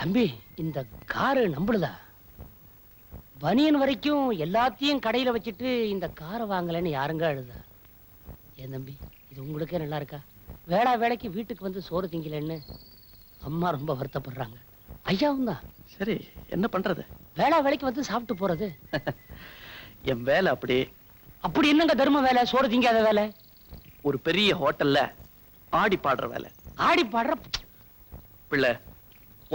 தம்பி, இந்த காரு நம்பளுதா? பனியன் வரைக்கும் எல்லாத்தையும் கடையில வச்சுட்டு இந்த காரை வாங்கலன்னு யாருங்க அழுதா? ஏன் தம்பி, இது உங்களுக்கே நல்லா இருக்கா? வேளா வேலைக்கு வீட்டுக்கு வந்து சோறு திங்கலன்னு அம்மா ரொம்ப வருத்தப்படுறாங்க. ஐயாவும் தான். சரி, என்ன பண்றது? வேளா வேலைக்கு வந்து சாப்பிட்டு போறது. என் வேலை அப்படி. அப்படி என்னங்க தர்ம வேலை? சோறு திங்காத வேலை. ஒரு பெரிய ஹோட்டல்ல ஆடி பாடுற வேலை. ஆடி பாடுற பிள்ளை,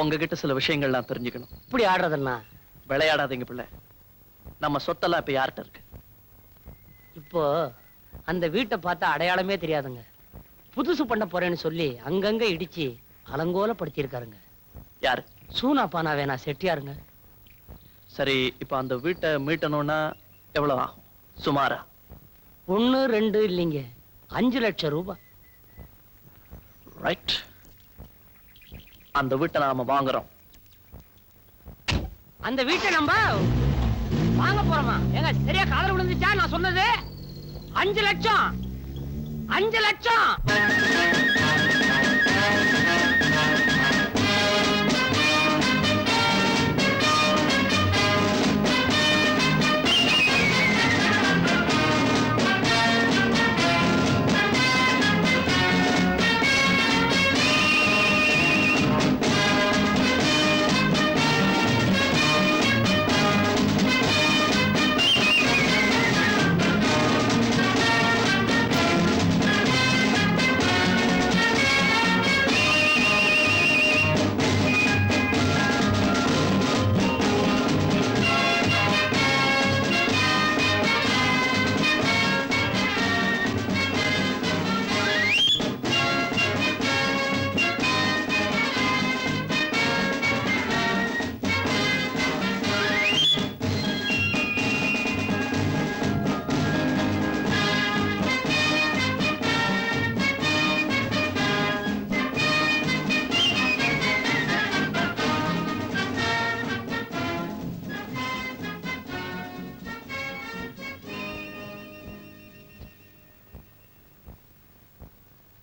உங்ககிட்ட சில விஷயங்கள் நான் தெரிஞ்சுக்கணும். இப்படி ஆடுறதுன்னா விளையாடாதீங்க பிள்ளை. நம்ம சொத்தெல்லாம் இப்ப யார்கிட்ட இருக்கு? இப்போ அந்த வீட்டை பார்த்தா அடையாளமே தெரியாதுங்க. புதுசு பண்ண போறேன்னு சொல்லி அங்கங்க இடிச்சு அலங்கோலப்படுத்தியிருக்காருங்க. யாரு? சூனா பானா வேணா செட்டியாருங்க. சரி, இப்ப அந்த வீட்டை மீட்டணும்னா எவ்வளவு ஆகும் சுமாரா? 1 2 இல்லைங்க, 5 லட்சம் ரூபாய். ரைட். அந்த வீட்டை நாம வாங்குறோம். அந்த வீட்டை நம்ம வாங்க போறோமா? ஏங்க சரியா காதல் விழுந்துச்சா நான் சொன்னது? 5 லட்சம். 5 லட்சம்.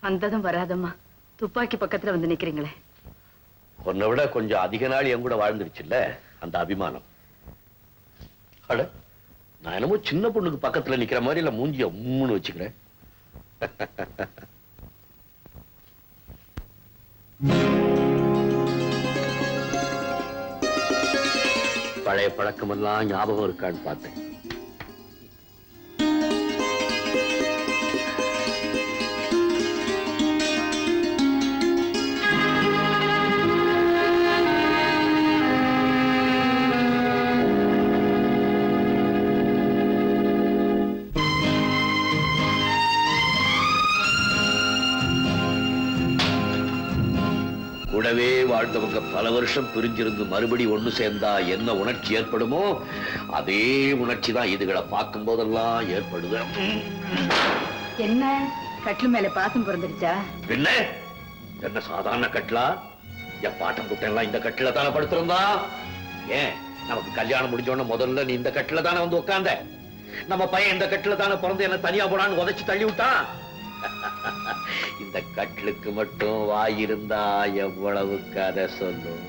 வந்ததும் வராதம்மா, துப்பாக்கி பக்கத்துல வந்து நிக்கிறீங்களே. உன்னை விட கொஞ்சம் அதிக நாள் என் கூட வாழ்ந்துருச்சுல்ல அந்த அபிமானம். அட, நான் என்னமோ சின்ன பொண்ணுக்கு பக்கத்துல நிக்கிற மாதிரி இல்ல மூஞ்சிய உம்முன்னு வச்சுக்கிறேன். பழைய பழக்கமெல்லாம் ஞாபகம் இருக்கான்னு பார்த்தேன். கூடவே வாழ்ந்தவங்க பல வருஷம் பிரிஞ்சிருந்து மறுபடி ஒண்ணு சேர்ந்தா என்ன உணர்ச்சி ஏற்படுமோ அதே உணர்ச்சி தான் இதுகளை பார்க்கும் போதெல்லாம் ஏற்படுது. என்ன கட்டில் மேல பாசம் பிறந்துருச்சா? என்ன என்ன சாதாரண கட்டிலா? என் பாட்டம் புட்டெல்லாம் இந்த கட்டில தானே படுத்திருந்தா? ஏன் நமக்கு கல்யாணம் முடிஞ்சோன்னு முதல்ல நீ இந்த கட்டில தானே வந்து உட்கார்ந்த? நம்ம பையன் இந்த கட்டில தானே பிறந்து என்ன தனியா போடான்னு உதைச்சு தள்ளி விட்டான். இந்த கட்டிலுக்கு மட்டும் வாயிருந்தா எவ்வளவு கதை சொல்லும்.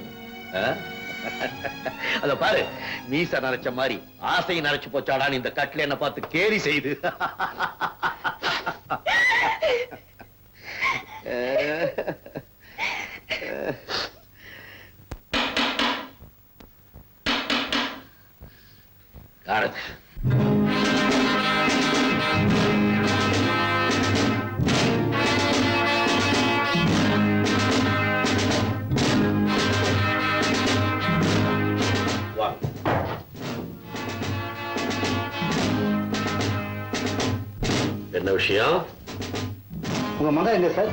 அத பாரு, மீச நரைச்ச மாதிரி ஆசை நரைச்சு போச்சாடான்னு இந்த கட்டில என்ன பார்த்து கேலி செய்து. என்ன விஷயம்? உங்க மகன் எங்க சார்?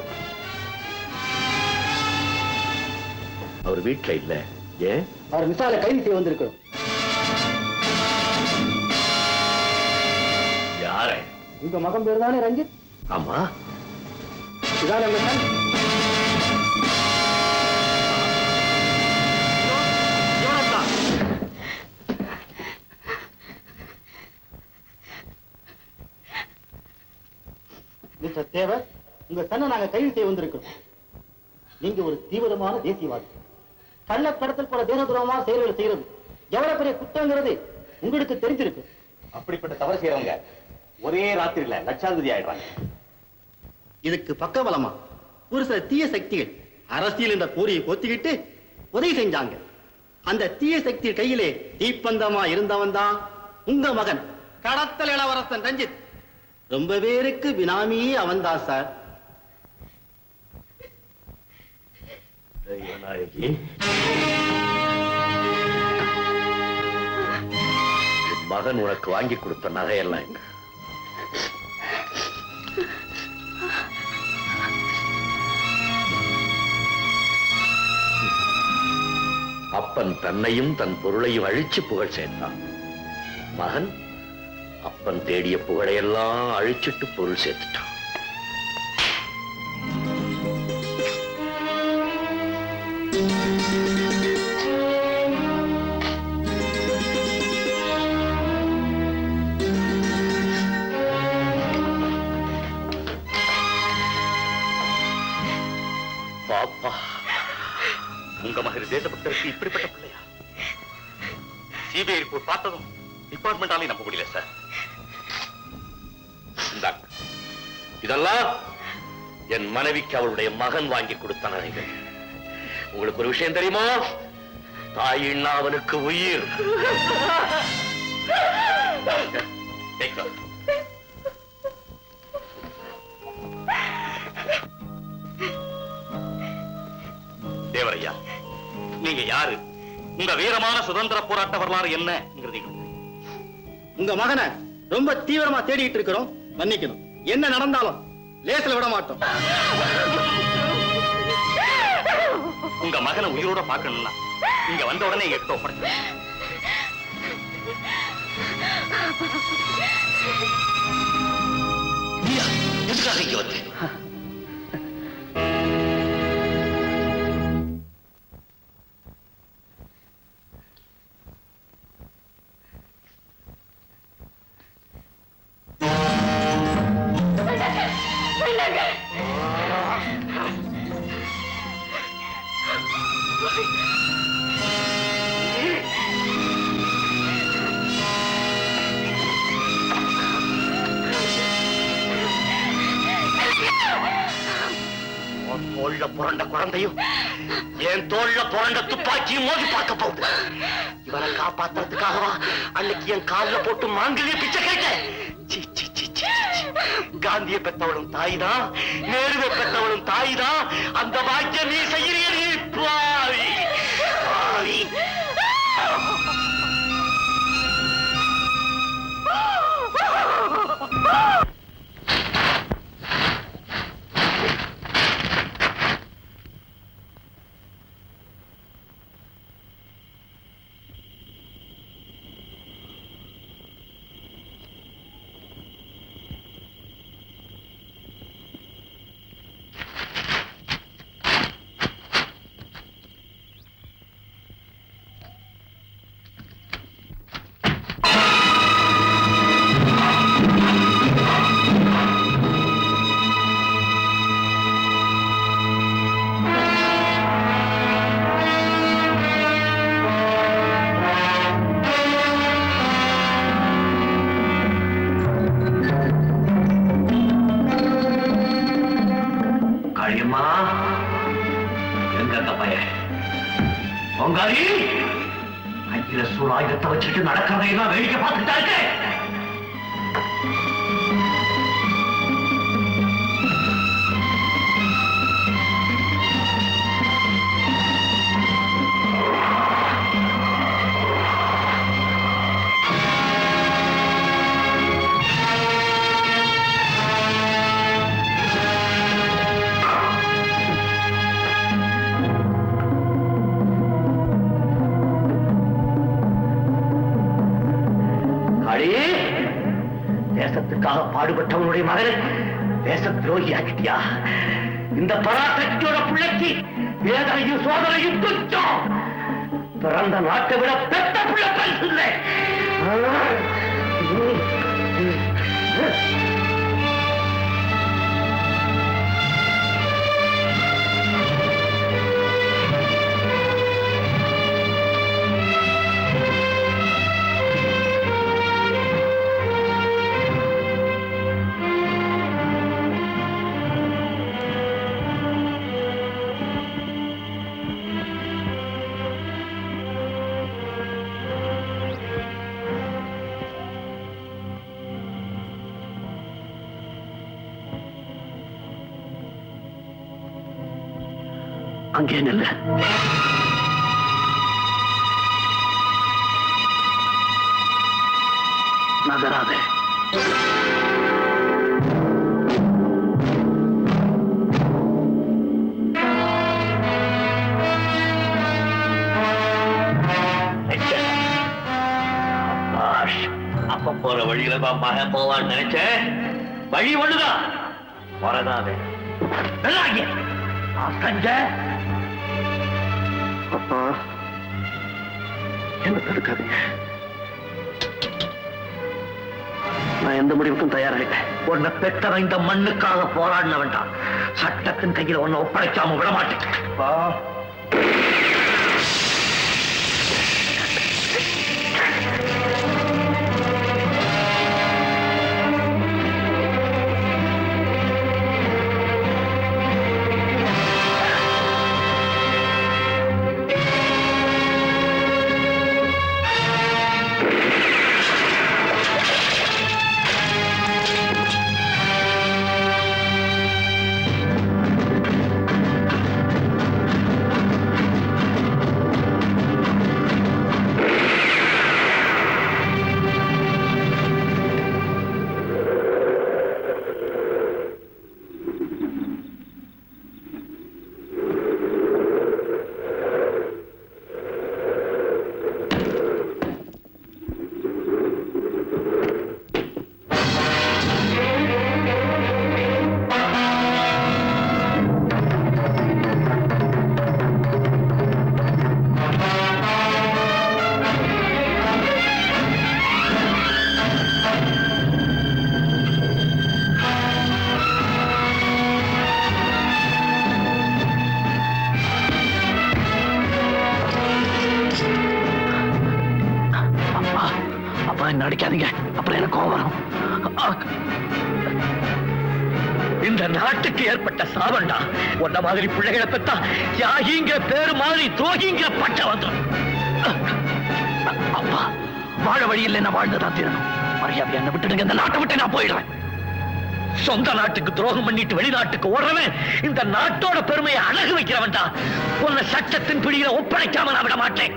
அவர் வீட்டுல இல்ல. ஏன்? அவர் மிசால கைது செய்ய வந்திருக்கிறோம். யாரு? உங்க மகன் பேர் தானே ரஞ்சித்? ஆமா. இதான் நம்ம சார். மிஸ்டர் தேவர், உங்க சன்னை நாங்க கைது செய்ய வந்திருக்கிறோம். நீங்க ஒரு தீவிரமான தேசியவாதி. கள்ள கடத்தல் போல தேச துரோகமான செயல்களை செய்யறது எவ்வளவு பெரிய குற்றங்கிறது உங்களுக்கு தெரிஞ்சிருக்கு. அப்படிப்பட்ட தவறு செய்யறவங்க ஒரே ராத்திரியில லட்சாதிபதி ஆயிடுறாங்க. இதுக்கு பக்கபலமா ஒரு சில தீய சக்திகள் அரசியல் என்ற போரியை கொத்திக்கிட்டு உதவி செஞ்சாங்க. அந்த தீய சக்தி கையிலே தீப்பந்தமா இருந்தவன் தான் உங்க மகன் கடத்தல் இளவரசன் ரஞ்சித். ரொம்ப பேருக்கு பினாமியே அவன் தான் சார். மகன் உனக்கு வாங்கி கொடுத்த நகையெல்லாம் என்ன? அப்பன் தன்னையும் தன் பொருளையும் அழிச்சு புகழ் சேர்த்தான். மகன் அப்பன் தேடிய புகழையெல்லாம் அழிச்சிட்டு பொருள் சேர்த்துட்டான். பாப்பா, உங்க மகன் தேசபக்தருக்கு இப்படிப்பட்ட பிள்ளையா? சிபிஐ ரிப்போர்ட் பார்த்ததும் டிபார்ட்மெண்டாலே நம்ப முடியல சார். இதெல்லாம் என் மனைவிக்கு அவளுடைய மகன் வாங்கி கொடுத்த நகைகள். உங்களுக்கு ஒரு விஷயம் தெரியுமா? தாயின்னா அவனுக்கு உயிர். தேவரையா, நீங்க யாரு? உங்க வீரமான சுதந்திர போராட்ட வரலாறு என்ன? உங்க மகனை ரொம்ப தீவிரமா தேடிட்டு இருக்கிறோம். மன்னிக்கணும், என்ன நடந்தாலும் லேசில விட மாட்டோம். உங்க மகனை உயிரோட பார்க்கணும்னா இங்க வந்த உடனே எங்க கிட்ட ஒப்படைச்சு. எதுக்காக இங்க வந்து? தோல்ல புரண்ட குழந்தையும் என் தோல்ல புரண்ட துப்பாக்கியும் மோதி பார்க்க போகுது. இவரை காப்பாத்துறதுக்காகவா அன்னைக்கு என் காலில் போட்டு மாங்கல்ய பிச்சை கேட்டேன். காந்தியை பெற்றவளும் தாய்தான், நேருவை பெற்றவளும் தாய்தான். அந்த பாக்கியம் நீ செய்கிறீ பாவி பாவி. அஞ்சில சூழாயுதத்தை வச்சுட்டு நடக்கிறதையெல்லாம் வேடிக்கை பார்த்துட்டா இருக்கு. தேசத்துக்காக பாடுபட்டவனுடைய மகனை தேச துரோகி ஆக்கிட்டியா? இந்த பராசக்தியோட பிள்ளைக்கு வேதனையும் சோதனையும் துச்சம். பிறந்த நாட்டை விட பெத்த பிள்ளை பரிசு இல்லை. அங்கே நில்லு. நகராதே. அப்ப போற வழியில தான் மகன் போவான்னு நினைச்சேன். வழி ஒண்ணுதான், வரதாதே. அப்பா, என்ன தடுக்காதீங்க. நான் எந்த முடிவுக்கும் தயாராகிட்டேன். உன்னை பெற்றவன் இந்த மண்ணுக்காக போராடின வேண்டாம். சட்டத்தின் கையில உன்னை ஒப்படைக்காம விட மாட்டேன். நடிக்காதீங்க, அப்புறம் எனக்கு கோபம் வரும். இந்த நாட்டுக்கு ஏற்பட்ட சாபண்டா. உன்ன மாதிரி பிள்ளைகளை பெத்தா தியாகிங்க பேரு மாதிரி துரோகிங்க பட்ட வந்துடும். அப்பா, வாழ வழியில் என்ன வாழ்ந்துதான் தீரணும். மரியாதை என்ன விட்டுடுங்க, இந்த நாட்டை விட்டு நான் போயிடுறேன். சொந்த நாட்டுக்கு துரோகம் பண்ணிட்டு வெளிநாட்டுக்கு ஓடுறவன் இந்த நாட்டோட பெருமையை அழகு வைக்கிறவன்டா. உன்னை சட்டத்தின் பிடியில ஒப்படைக்காம நான் விட மாட்டேன்.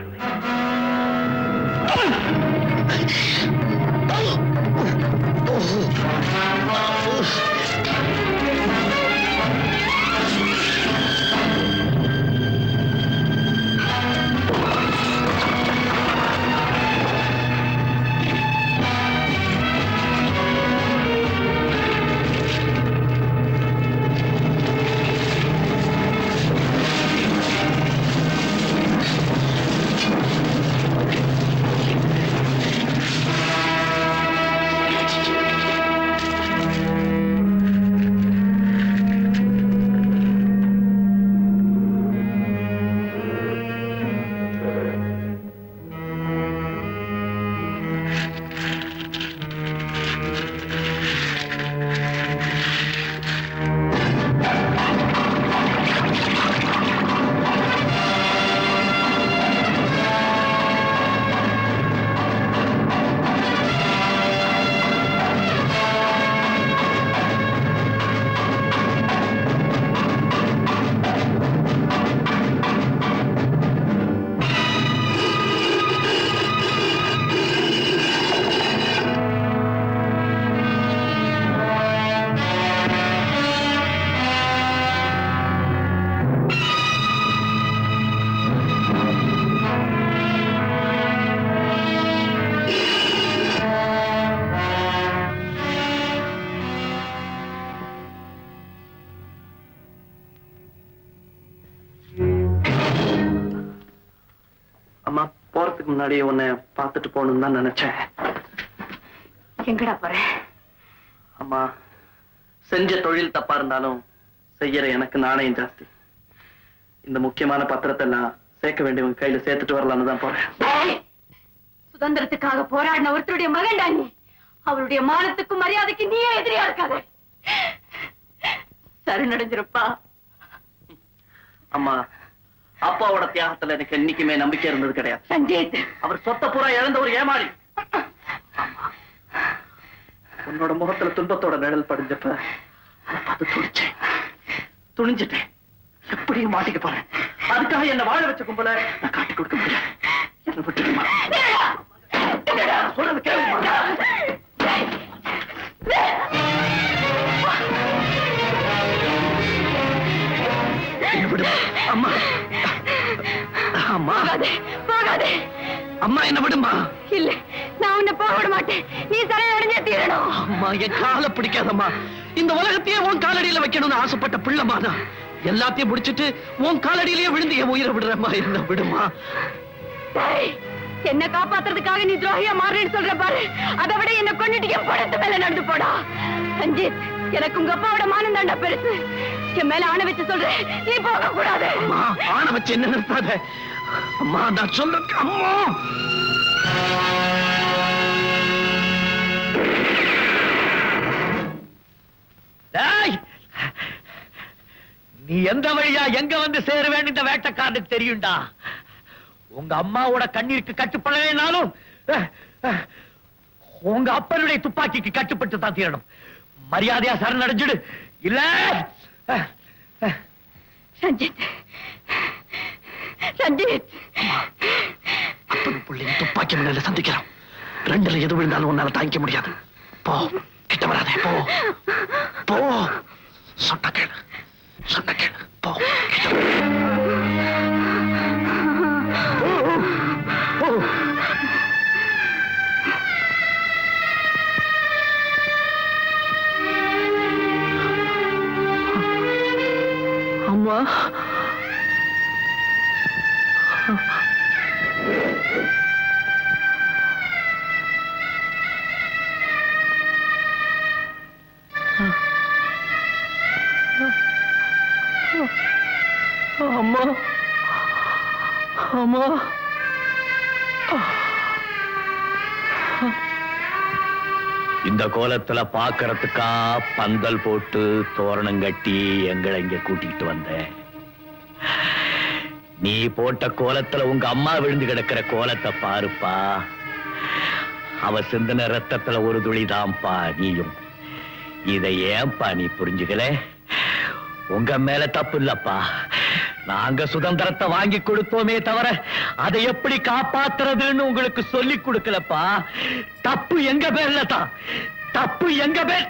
அம்மா, போறதுக்கு முன்னாடி உன்னை பார்த்துட்டு போகணும்னு தான் நினைச்சேன். எங்கடா போற? அம்மா, செஞ்ச தொழில் தப்பா இருந்தாலும் செய்யற எனக்கு நாணயம் ஜாஸ்தி. இந்த முக்கியமான பத்திரத்தை எல்லாம் சேர்க்க வேண்டியவங்க கையில சேர்த்துட்டு வரலான்னு தான் போறேன். சுதந்திரத்துக்காக போராடின ஒருத்தருடைய மகன்டா நீ. அவருடைய மானத்துக்கும் மரியாதைக்கு நீயே எதிரியா இருக்காத. சரணடைஞ்சிருப்பா. அம்மா, அப்பாவோட தியாகத்துல எனக்கு என்னைக்குமே நம்பிக்கை இருந்தது கிடையாது. சஞ்சீத், அவர் சொத்த பூரா இழந்த ஒரு ஏமாளி. உன்னோட முகத்துல துன்பத்தோட நிழல் படிஞ்சப்ப அதை பார்த்து துணிச்சேன். துணிஞ்சிட்டேன். எப்படியும் மாட்டிக்க போறேன். அதுக்காக என்ன வாழ வச்ச கும்பல நான் காட்டி கொடுக்க முடியாது. என்ன விட்டுடுமா? சொல்றது கேளுமா? என்ன விடுமா? அம்மா அம்மா போகாதே. அம்மா என்ன விடுமா? இல்ல, நான் உன்னை போக விட மாட்டேன். நீ சரணடைஞ்சே தீரணும். அம்மா என் காலை பிடிக்காதம்மா. இந்த உலகத்தையே உன் காலடியில வைக்கணும்னு ஆசைப்பட்ட பிள்ளைமா நான். எல்லாத்தையும் முடிச்சிட்டு உன் காலடியிலேயே விழுந்து என் உயிரை விடுறம்மா. என்ன விடுமா? என்ன காப்பாத்துறதுக்காக நீ துரோகியா மாறுன்னு சொல்ற பாரு. அதை விட என்ன கொண்டுட்டு என் படத்து மேல நடந்து போடா. சஞ்சீத், எனக்கு உங்க அப்பாவோட மானம் தாண்டா பெருசு. என் மேல ஆணை வச்சு சொல்றேன், நீ போக கூடாது. அம்மா ஆணை வச்சு என்ன நிறுத்தாத. அம்மா நான் சொல்ல அம்மா. நீ எந்த வழியா எங்க வந்து சேருவேன் இந்த வேட்டைக்காரனுக்கு தெரியும்டா. உங்க அம்மாவோட கண்ணீருக்கு கட்டுப்படலைனாலும் உங்க அப்பனுடைய துப்பாக்கிக்கு கட்டுப்பட்டு தான் தீரணும். மரியாதையா சரணடைஞ்சிடு. இல்ல சஞ்சீத், சஞ்சீத், அப்பனும் பிள்ளையும் துப்பாக்கி முன்னால சந்திக்கிறோம். ரெண்டுல எது விழுந்தாலும் உன்னால தாங்கிக்க முடியாது. போ, கிட்ட வராதே. போ போ. சொன்ன கேளு, சொன்ன கேளு. போ, கிட்ட அம்மா. அம்மா அம்மா. இந்த கோலத்துல பாக்குறதுக்கா பந்தல் போட்டு தோரணம் கட்டி எங்களை இங்க கூட்டிட்டு வந்த. நீ போட்ட கோலத்துல உங்க அம்மா விழுந்து கிடக்கிற கோலத்தை பாருப்பா. அவ சிந்தின ரத்தத்துல ஒரு துளிதான்ப்பா நீயும். இதை ஏன்பா நீ புரிஞ்சுக்கல? உங்க மேல தப்பு இல்லப்பா. நாங்க சுதந்திரத்தை வாங்கி கொடுத்தோமே தவிர அதை எப்படி காப்பாத்துறதுன்னு உங்களுக்கு சொல்லி கொடுக்கலப்பா. தப்பு எங்க பேர்ல தான். தப்பு எங்க பேர்.